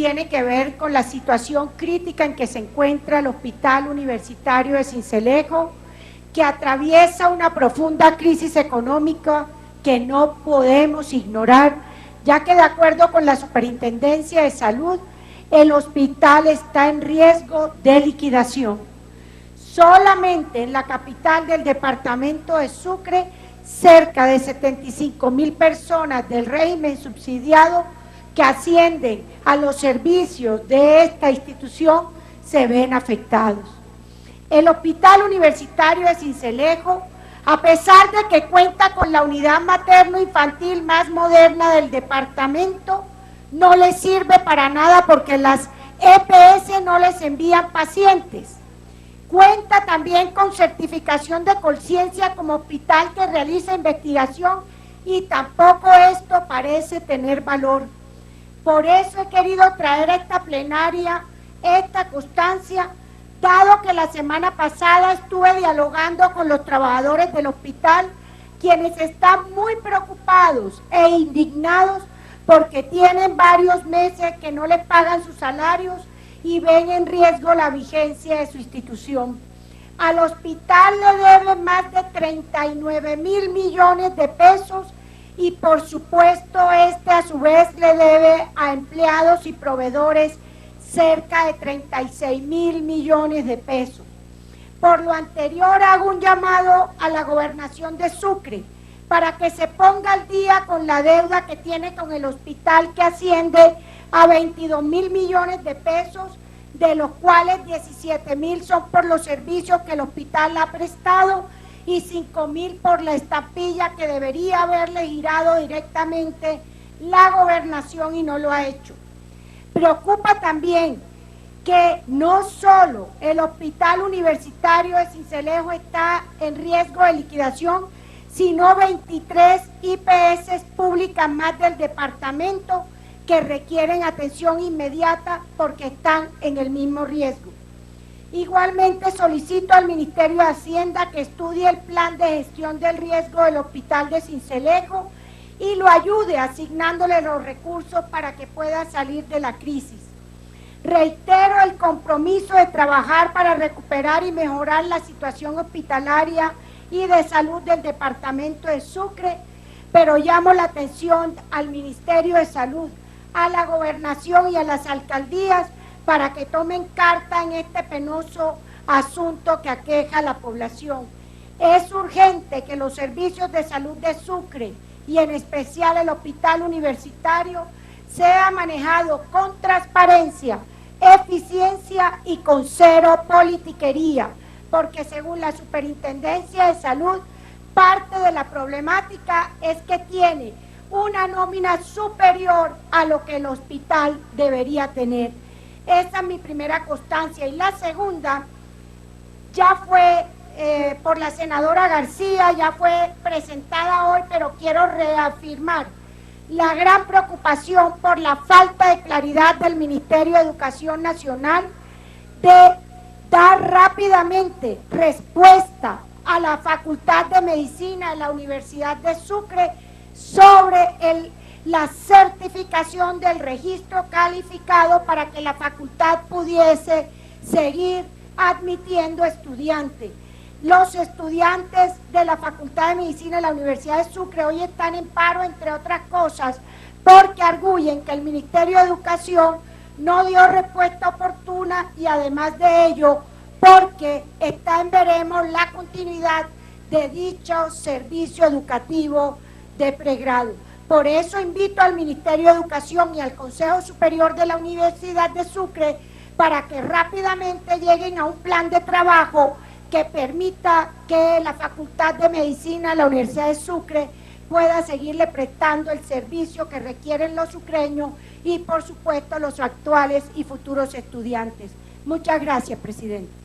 tiene que ver con la situación crítica en que se encuentra el Hospital Universitario de Sincelejo, que atraviesa una profunda crisis económica que no podemos ignorar, ya que de acuerdo con la Superintendencia de Salud, el hospital está en riesgo de liquidación. Solamente en la capital del departamento de Sucre, cerca de 75.000 personas del régimen subsidiado que ascienden a los servicios de esta institución se ven afectados. El Hospital Universitario de Sincelejo, a pesar de que cuenta con la unidad materno-infantil más moderna del departamento, no les sirve para nada porque las EPS no les envían pacientes. Cuenta también con certificación de conciencia como hospital que realiza investigación y tampoco esto parece tener valor. Por eso he querido traer a esta plenaria esta constancia, dado que la semana pasada estuve dialogando con los trabajadores del hospital, quienes están muy preocupados e indignados porque tienen varios meses que no les pagan sus salarios y ven en riesgo la vigencia de su institución. Al hospital le deben más de 39.000 millones de pesos y por supuesto este a su vez le debe a empleados y proveedores cerca de 36.000 millones de pesos. Por lo anterior hago un llamado a la gobernación de Sucre para que se ponga al día con la deuda que tiene con el hospital, que asciende a 22.000 millones de pesos, de los cuales 17.000 son por los servicios que el hospital ha prestado y 5.000 por la estampilla que debería haberle girado directamente la gobernación y no lo ha hecho. Preocupa también que no solo el Hospital Universitario de Sincelejo está en riesgo de liquidación, sino 23 IPS públicas más del departamento que requieren atención inmediata porque están en el mismo riesgo. Igualmente solicito al Ministerio de Hacienda que estudie el plan de gestión del riesgo del Hospital de Sincelejo y lo ayude asignándole los recursos para que pueda salir de la crisis. Reitero el compromiso de trabajar para recuperar y mejorar la situación hospitalaria y de salud del departamento de Sucre, pero llamo la atención al Ministerio de Salud, a la gobernación y a las alcaldías para que tomen carta en este penoso asunto que aqueja a la población. Es urgente que los servicios de salud de Sucre y en especial el hospital universitario sea manejado con transparencia, eficiencia y con cero politiquería, porque según la Superintendencia de Salud, parte de la problemática es que tiene una nómina superior a lo que el hospital debería tener. Esa es mi primera constancia. Y la segunda ya fue por la senadora García, ya fue presentada hoy, pero quiero reafirmar la gran preocupación por la falta de claridad del Ministerio de Educación Nacional de dar rápidamente respuesta a la Facultad de Medicina de la Universidad de Sucre sobre la certificación del registro calificado para que la facultad pudiese seguir admitiendo estudiantes. Los estudiantes de la Facultad de Medicina de la Universidad de Sucre hoy están en paro, entre otras cosas, porque arguyen que el Ministerio de Educación no dio respuesta oportuna y además de ello, porque está en veremos la continuidad de dicho servicio educativo de pregrado. Por eso invito al Ministerio de Educación y al Consejo Superior de la Universidad de Sucre para que rápidamente lleguen a un plan de trabajo que permita que la Facultad de Medicina de la Universidad de Sucre pueda seguirle prestando el servicio que requieren los sucreños y por supuesto los actuales y futuros estudiantes. Muchas gracias, presidente.